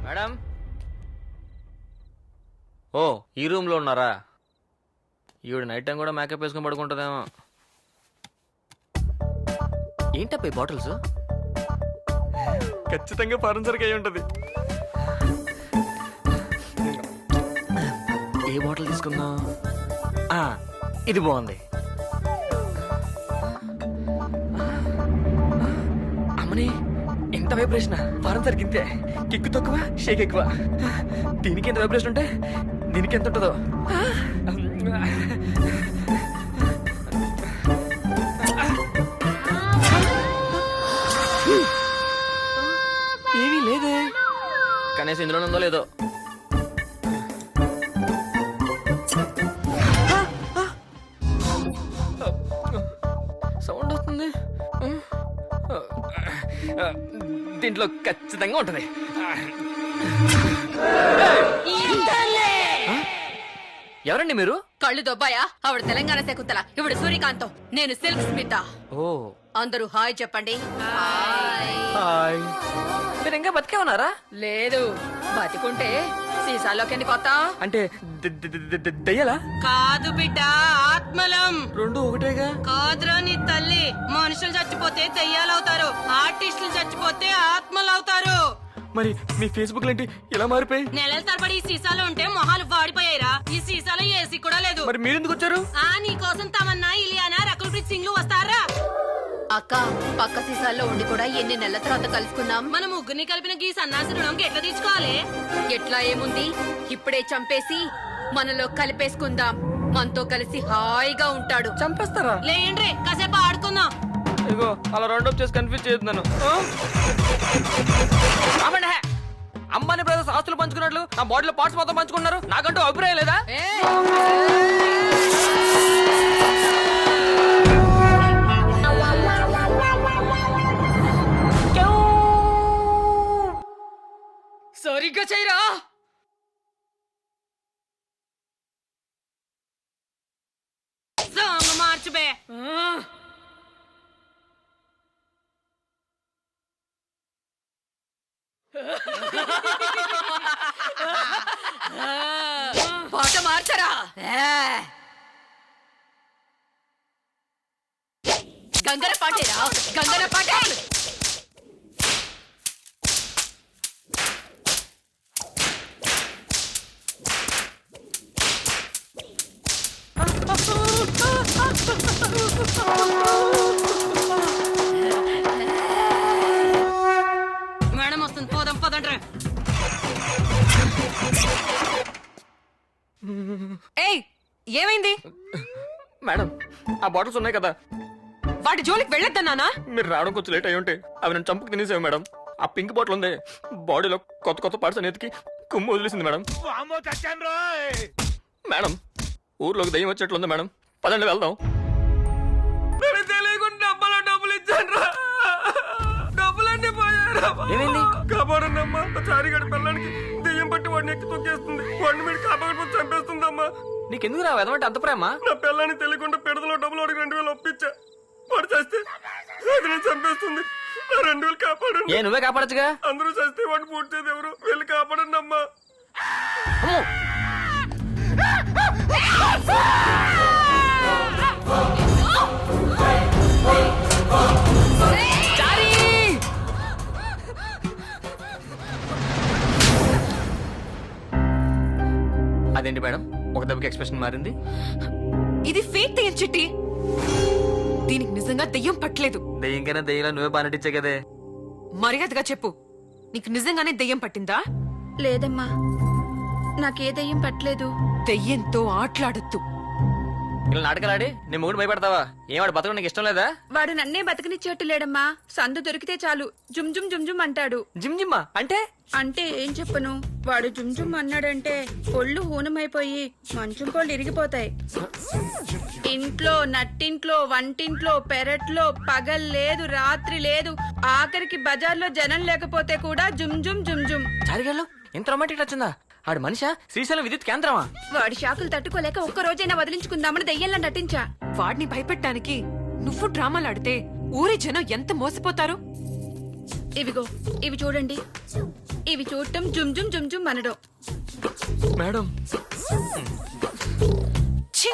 Madam, ఓ ఈ రూమ్లో ఉన్నారా? ఈవిడ నైట్ టైం కూడా మేకప్ వేసుకుని పడుకుంటుందేమో. ఏంటప్ప ఈ బాటిల్స్? ఖచ్చితంగా ఫారెన్సర్కి అయి ఉంటుంది. ఏ బాటిల్ తీసుకుందాం? ఇది బాగుంది. అమ్మని, ఎంత వైబ్రేషన్! ఫారెన్సర్కి ఇంతే. కిక్కు తక్కువ, షేక్ ఎక్కువ. దీనికి ఎంత వైబ్రేషన్ ఉంటే దీనికి ఎంత ఉంటుందో. ఏమీ లేదే, కనీసం ఇందులో ఉందో లేదో. సౌండ్ వస్తుంది. దీంట్లో ఖచ్చితంగా ఉంటది. ఎవరండి మీరు? కళ్ళు దొబ్బాయా? ఆవిడ తెలంగాణ శకుంతల, ఇవిడ సూర్యకాంతం, నేను సిల్క్ స్మిత. ఓ, అందరూ హాయ్ చెప్పండి. హాయ్. మీరు ఇంకా బతికే ఉన్నారా? లేదు, బతికుంటే సీసాలోకి ఎందుకు వస్తా? అంటే దయ్యలా? కాదు బిడ్డ, ఆత్మలం. రెండు ఒకటేగా. కాదురా నీ తల్లి. మనుషులు చచ్చిపోతే దెయ్యాలవుతారు, ఆర్టిస్టులు చచ్చిపోతే ఆత్మలవుతారు. మరి మీ ఫేస్బుక్ ఏంటి ఇలా మారిపోయి? నెలల తరబడి ఈ సీసాలో ఉంటే మొహాలు వాడిపోయాయిరా. ఈ సీసాలో ఏసీ కూడా లేదు. మరి మీరు ఎందుకు వచ్చారు? నీ కోసం తమన్నా, ఇలియానా, రకుల్ ప్రీత్ సింగ్ వస్తారా? అక్క, పక్క సీసాల్లో ఉండి కూడా ఎన్ని నెలల తర్వాత కలుసుకున్నాం. మనం ముగ్గురిని కలిపిన గీ సన్నాసి రుణం ఎట్లా తీర్చుకోవాలి? ఎట్లా ఏముంది, ఇప్పుడే చంపేసి మనలో కలిపేసుకుందాం. మనతో కలిసి హాయిగా ఉంటాడు. చంపేస్తారా? లేండ్రే, కాసేపు ఆడుకుందాం. ఇగో అలా రౌండ్ అప్ చేసి కన్ఫ్యూజ్ చేస్తున్నాను. అమ్మాని బ్రదర్స్ ఆస్తులు పంచుకున్నట్లు నా బాడీలో పార్ట్స్ మొత్తం పంచుకున్నారు. నాకంటూ అభిప్రాయం లేదా? సరిగ్గా చేయరా. మార్చిబే. పాట మార్చరా. గంగర పాటేరా, గంగర పాటే. మేడం వస్తుంది, పోదాం పదండ్రా. ఏయ్, ఏమైంది? మేడం, ఆ బాటిల్స్ ఉన్నాయి కదా, వాటి జోలికి వెళ్ళొద్దన్నానా? మీరు రావడం కొంచెం లేట్ అయ్యి ఉంటే అవి నేను చంపుకు తినేసావు మేడం. ఆ పింక్ బాటిల్ ఉంది, బాడీలో కొత్త కొత్త పార్ట్స్ అనేటికి కుమ్ము వదిలేసింది మేడం. మేడం, ఊర్లోకి దయ్యం వచ్చేట్లుంది మేడం, పదండి వెళ్దాం. డబ్బులు ఇచ్చాను, డబ్బులన్నీ పోయారా? ఏమైంది? కాపాడండమ్మా, చారిగడి పిల్లలకి దెయ్యం పట్టి వాడిని ఎక్కి తొక్కేస్తుంది. వాడిని మీరు కాపాడుకొని చంపేస్తుందమ్మా. నీకెందుకు రా వెదమంటే అంత ప్రేమ? నా పిల్లని తెలియకుండా పిడదలో డబ్బులు వాడికి 2000 ఒప్పించా. వాడు చేస్తే అది నేను చంపేస్తుంది. 2000 కాపాడండి. ఏ, నువ్వే కాపాడచ్చుగా. అందరూ చేస్తే వాడిని పూడ్చేది ఎవరు? వెళ్ళి కాపాడండి అమ్మా. అదేంటి మేడం, ఒక దెబ్బకి ఎక్స్ప్రెషన్ మారింది? ఇది ఫేక్ దెయ్యం చిట్టి. దీనికి నిజంగా దెయ్యం పట్టలేదు. దెయ్యంకైనా దెయ్యంలో నువ్వే బానటిచ్చే కదే. మర్యాదగా చెప్పు, నీకు నిజంగానే దెయ్యం పట్టిందా? లేదమ్మా, నాకే దెయ్యం పట్టలేదు. దెయ్యంతో ఆటలాడొద్దు. ఇలా నాటకాలాడి నీ మూడు భయపడతావా? ఏమాడు బతకడం నీకు ఇష్టం లేదా? వాడు నన్నే బతకనిచ్చేట్టు లేడమ్మా. సందు దొరికితే చాలు జుమ్ జుమ్ జుమ్ జుమ్ అంటాడు. జిమ్ జిమ్మా అంటే? అంటే ఏం చెప్పను, వాడు జుమ్ జుమ్ అన్నాడంటే ఒళ్ళు హూనమైపోయి మంచం కోళ్ళు ఇరిగిపోతాయి. ఇంట్లో, నట్టింట్లో, వంటింట్లో, పెరట్లో పగల్ లేదు, రాత్రి లేదు, ఆఖరికి బజార్లో జనం లేకపోతే కూడా జుమ్ జుమ్ జుమ్ జుమ్. చారిగాళ్ళు ఎంత రొమాంటిక్ వచ్చిందా? ఆడు మనిషా, శ్రీశైలం విద్యుత్ కేంద్రమా? వాడి షాకులు తట్టుకోలేక ఒక్క రోజైనా వదిలించుకుందామని దెయ్యంలా నటించా. వాడిని భయపెట్టడానికి నువ్వు డ్రామాలాడితే ఊరి జనం ఎంత మోసపోతారు. ఇవిగో ఇవి చూడండి. ఇవి చూడటం జుమ్ జుమ్ జుమ్ జుమ్ అనడం. మేడం ఛీ!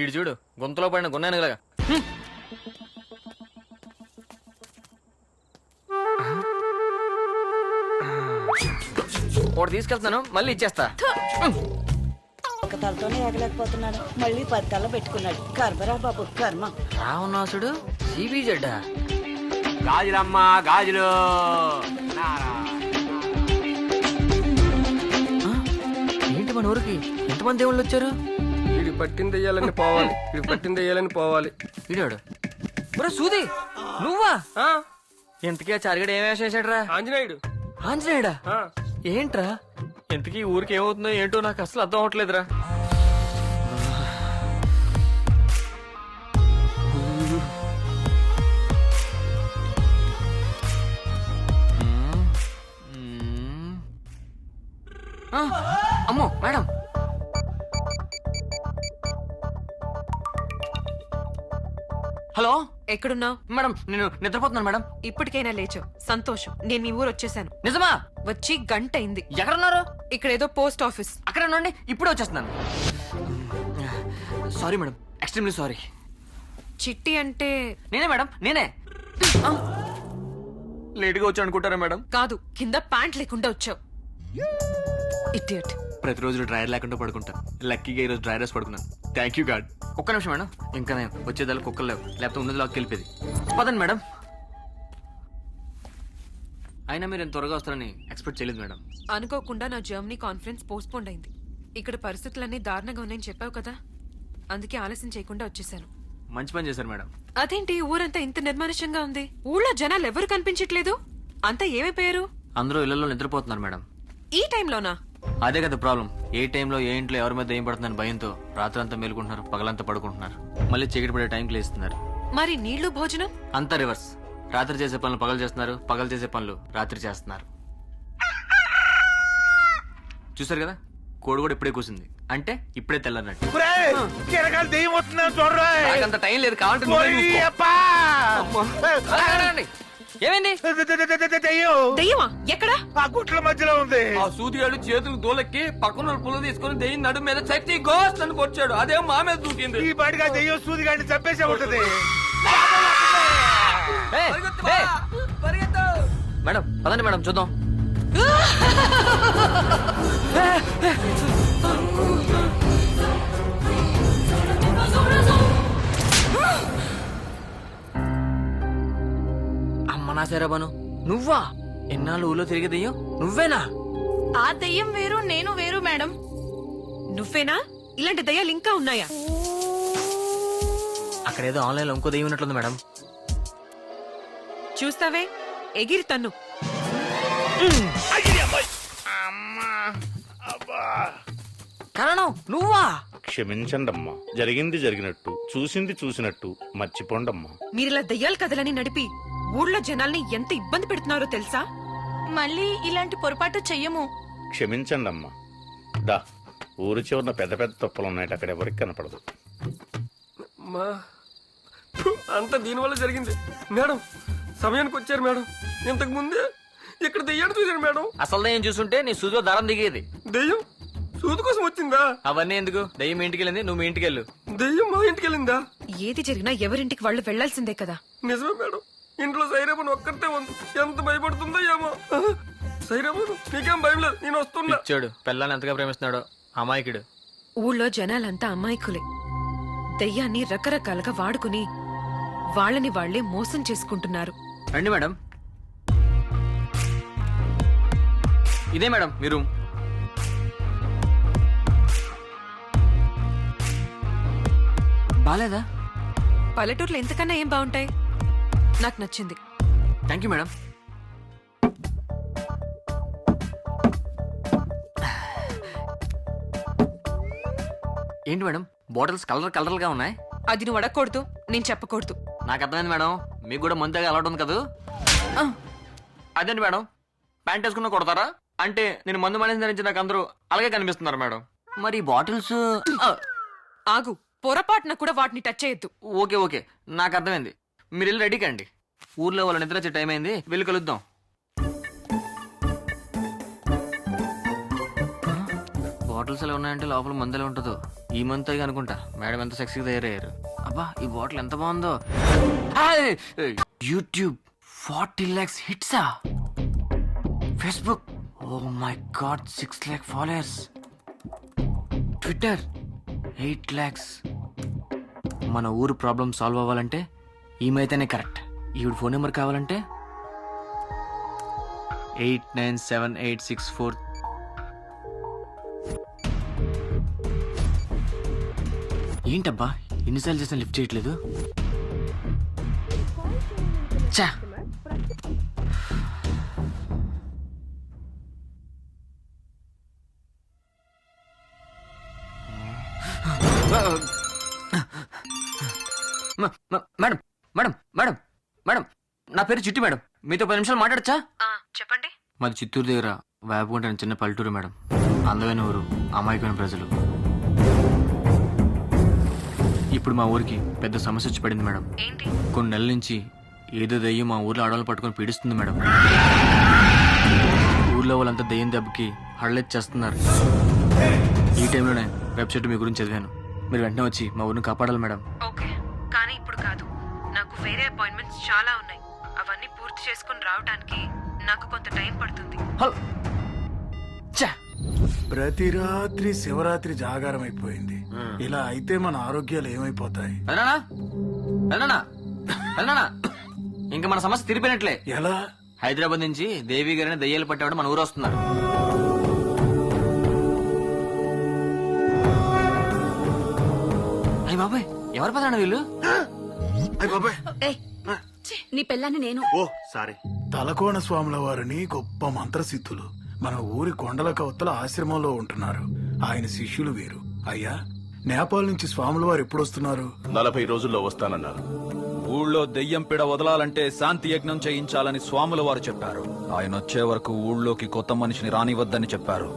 ఈడు చూడు గొంతులో పడిన గున్నానులాగా. ఒకటి తీసుకెళ్తున్నాను మళ్ళీ ఇచ్చేస్తా. ఒక తలతోనే ఎగలేకపోతున్నాడు, మళ్ళీ 10 తల పెట్టుకున్నాడు. కర్మరా బాబు కర్మ. రావణాసుడు సిబిజెడ్. గాజులమ్మా గాజులు. ఏంటి మన ఊరికి ఎంతమంది దేవుళ్ళు వచ్చారు? వీడి పట్టింది వేయాలని పోవాలి, వీడి పట్టింది వేయాలని పోవాలి. వీడాడు ఒరే సూది నువ్వా? ఇంతకీ ఆ చారిగడ ఏం వేషం వేసాడ్రా? ఆంజనేయుడు. ఆంజనేయుడా? ఆ, ఏంట్రా ఇంతకీ ఊరికి ఏమవుతుందో ఏంటో నాకు అసలు అర్థం అవట్లేదురా. అమ్మో మేడం. హలో ఎక్కడున్నావు? మేడం నేను నిద్రపోతున్నాను మేడం. ఇప్పటికైనా లేచావు, సంతోషం. నేను మీ ఊరు వచ్చేసాను. నిజమా? వచ్చి గంట అయింది. ఎక్కడున్నారు? ఇక్కడ ఏదో పోస్ట్ ఆఫీస్. అక్కడ ఉండండి, ఇప్పుడే వచ్చేస్తున్నాను. Sorry madam, extremely sorry. చిట్టి అంటే నేనే మేడం, నేనే. లేట్గా వచ్చి అనుకుంటారా మేడం? కాదు, కింద ప్యాంట్ లేకుండా వచ్చావు. ఇడియట్. ప్రతిరోజు డ్రైయర్ లేకుండా పడుకుంటా. లక్కీగా ఈరోజు డ్రైయర్స్ పడుకున్నాను. Thank you God. ఒక్క నిమిషం మేడం, ఇంకా నేను వచ్చేదాన్ని కుక్కలు లేవు, లేకపోతే ఉన్నది లాక్కి వెళ్ళిపోయింది. పదండి మేడం. అయినా మీరు ఎంత త్వరగా వస్తారని ఎక్స్పెక్ట్ చేయలేదు మేడం. అనుకోకుండా నా జర్మనీ కాన్ఫరెన్స్ పోస్ట్ పోన్ అయింది. ఇక్కడ పరిస్థితులన్నీ దారుణంగా ఉన్నాయని చెప్పావు కదా, అందుకే ఆలస్యం చేయకుండా వచ్చేసాను. మంచి పని చేశారు మేడం. అదేంటి ఊరంతా ఇంత నిర్మానుష్యంగా ఉంది? ఊళ్ళో జనాలు ఎవరు కనిపించట్లేదు? అంతా ఏమైపోయారు? అందరూ ఇళ్లలో నిద్రపోతున్నారు మేడం. ఈ టైంలోనా? అదే కదా ప్రాబ్లం. ఏ టైంలో ఏ ఇంట్లో ఎవరి మీద ఏం పడుతుందని భయంతో రాత్రంతా మేలుకుంటున్నారు, పగలంతా పడుకుంటున్నారు, మళ్ళీ చీకటి పడే టైంకి లేస్తున్నారు. మరి నీళ్లు భోజనం? అంతా రివర్స్. రాత్రి చేసే పనులు పగలు చేస్తున్నారు, పగలు చేసే పనులు రాత్రి చేస్తున్నారు. చూసారు కదా, కోడి కూడా ఇప్పుడే కూసింది, అంటే ఇప్పుడే తెల్లన్నట్టు. దెయ్యం వస్తుందా చూడరా. నాకంత టైం లేదు, కావాలంటే నువ్వే చూసుకో. ఏమైంది? దెయ్యమా? ఎక్కడా? ఆ గుట్ల మధ్యలో ఉంది. ఆ సూదిగాడు చేతులకు దూలెక్కి పక్కన పుల్ల తీసుకుని దెయ్యం నడుము మీద శక్తి గోస్ట్ అని పొడిచాడు. అదేమో మా మీద దూకింది. ఈ పాటిగా దెయ్యం సూది గాడిని చంపేసే ఉంటది. మేడం పదండి మేడం, చూద్దాం. అమ్మ నా శరభను, నువ్వా? ఎన్నాళ్ళు ఊళ్ళో తిరిగి దెయ్యం నువ్వేనా? ఆ దెయ్యం వేరు, నేను వేరు మేడం. నువ్వేనా? ఇలాంటి దయ్యాలు ఇంకా ఉన్నాయా? అక్కడేదో ఆన్లైన్ లో ఇంకో దెయ్యం ఉన్నట్లుంది మేడం. చూస్తావే, ఎగిరి తన్ను. కారణం నువ్వా? క్షమించండమ్మా, జరిగింది జరిగినట్టు, చూసింది చూసినట్టు మర్చిపోండమ్మా. మీరిలా దయ్యాల కథలని నడిపి ఊళ్ళో జనాల్ని ఎంత ఇబ్బంది పెడుతున్నారో తెలుసా? మళ్ళీ ఇలాంటి పొరపాటు చెయ్యము. క్షమించండమ్మా. దా, ఊరు చివరన పెద్ద పెద్ద తప్పులు ఉన్నాయి, అక్కడ ఎవరికి కనపడదు. మా అంతా దీనివల్ల జరిగింది మేడం. సమయానికి వచ్చారు మేడం. ఇంతకు ముందే ఇక్కడ దెయ్యాన్ని చూశాను మేడం. అసలు దెయ్యం చూసుంటే నీ సూదిలో దారం దిగేది. దెయ్యం సూది కోసం వచ్చిందా? అవన్నీ ఎందుకు? దెయ్యం ఇంటికి వెళ్ళింది, నువ్వు మీ ఇంటికి వెళ్ళు. దెయ్యం మా ఇంటికి వెళ్ళిందా? ఏది జరిగినా ఎవరింటికి వాళ్ళు వెళ్లాల్సిందే కదా. నిజమే మేడం. ఇంట్లో సైరాబన్ ఒక్కరితే ఉంది. ఎంత భయపడుతుందో ఏమో. సైరాబన్ నీకేం భయం లేదు, నేను వస్తున్నా. ఇచ్చాడు పిల్లని ఎంతగా ప్రేమిస్తున్నాడో అమాయకుడు. ఊళ్ళో జనాలంతా అమాయకులే. దయ్యాన్ని రకరకాలుగా వాడుకుని వాళ్ళని వాళ్లే మోసం చేసుకుంటున్నారు. రండి మేడం. ఇదే మేడం మీ రూమ్. బాలేదా? పల్లెటూర్లో ఎంతకన్నా ఏం బాగుంటాయి. నాకు నచ్చింది. Thank you madam. ఏంటి మేడం బాటిల్స్ కలర్ గా ఉన్నాయి? అది నువ్వు అడగకూడదు, నేను చెప్పకూడదు. నాకు అర్థమైంది మేడం, మీకు కూడా మంతగా అలవాటు ఉంది కదా. అదేంటి మేడం, ప్యాంట్ వేసుకున్నా కొడతారా? అంటే నేను మందు మనిషి ధరించి నాకు అందరూ అలాగే కనిపిస్తున్నారు మేడం. మరి బాటిల్స్ ఆగు, పొరపాటున కూడా వాటిని టచ్ చేయొద్దు. ఓకే ఓకే, నాకు అర్థమైంది. మీరు వెళ్ళి రెడీ కండి. ఊర్లో వాళ్ళ నిద్ర వచ్చే టైం అయింది, వెళ్ళి కలుద్దాం. బాటిల్స్ ఎలా ఉన్నాయంటే లోపల మందులే ఉంటుందో. ఈ మంత్ అయ్యి అనుకుంటా మేడం ఎంత సెక్సీగా తయారయ్యారు. అబ్బా ఈ బాటిల్ ఎంత బాగుందో. యూట్యూబ్ 40 lakhs హిట్సా. Facebook oh my God 6 lakh followers. Twitter 8 lakhs. మన ఊరు ప్రాబ్లం సాల్వ్ అవ్వాలంటే ఈమెయితేనే కరెక్ట్. ఈవిడ ఫోన్ నెంబర్ కావాలంటే 897864. ఏంటబ్బా ఎన్నిసార్లు చేసినా లిఫ్ట్ చేయట్లేదు. చా మేడం మేడం మేడం మేడం నా పేరు చిట్టి మేడం. మీతో 10 నిమిషాలు మాట్లాడచ్చా? చెప్పండి. మాది చిత్తూరు దగ్గర వేపకుంట చిన్న పల్లెటూరు మేడం. అందమైన ఊరు, అమాయకమైన ప్రజలు. ఇప్పుడు మా ఊరికి పెద్ద సమస్య వచ్చి పడింది మేడం. ఏంటి? కొన్ని నెలల నుంచి ఏదో దెయ్యం మా ఊర్లో ఆడవాళ్ళు పట్టుకొని పీడిస్తుంది మేడం. ఊర్లో వాళ్ళంతా దెయ్యం దెబ్బకి హడలెచ్చేస్తున్నారు. ఈ టైంలోనే వెబ్సైట్ మీ గురించి చదివాను. మీరు వెంటనే వచ్చి మా ఊరిని కాపాడాలి మేడం. ఓకే, కానీ ఇప్పుడు కాదు. నాకు వేరే అపాయింట్మెంట్స్ చాలా ఉన్నాయి. అవన్నీ పూర్తి చేసుకుని రావడానికి నాకు కొంత టైం పడుతుంది. హలో చా ప్రతి రాత్రి శివరాత్రి జాగారం అయిపోయింది. ఇలా అయితే మన ఆరోగ్యాలు ఏమైపోతాయి? ఇంకా మన సమస్య తిరిగిపోయినట్లే. ఎలా? హైదరాబాద్ నుంచి దేవి గారిని దయ్యాలు పట్టేవాడు మన ఊరు వస్తున్నారు. అయ్య బాబాయ్ ఎవరు పదాన వీళ్ళు? ఏయ్, ఛీ, నీ పెళ్ళాన్ని నేను. ఓ సారీ. తలకోన స్వాముల వారిని గొప్ప మంత్రసిద్ధులు మన ఊరి కొండల కవతల ఆశ్రమంలో ఉంటున్నారు. ఆయన శిష్యులు వీరు. అయ్యా, నేపాల్ నుంచి స్వాముల వారు ఎప్పుడు వస్తున్నారు? 40 రోజుల్లో వస్తానన్నారు. ఊళ్ళో దెయ్యం పిడ వదలాలంటే శాంతి యజ్ఞం చేయించాలని స్వాముల వారు చెప్పారు. ఆయన వచ్చే వరకు ఊళ్ళోకి కొత్త మనిషిని రానివద్దని చెప్పారు.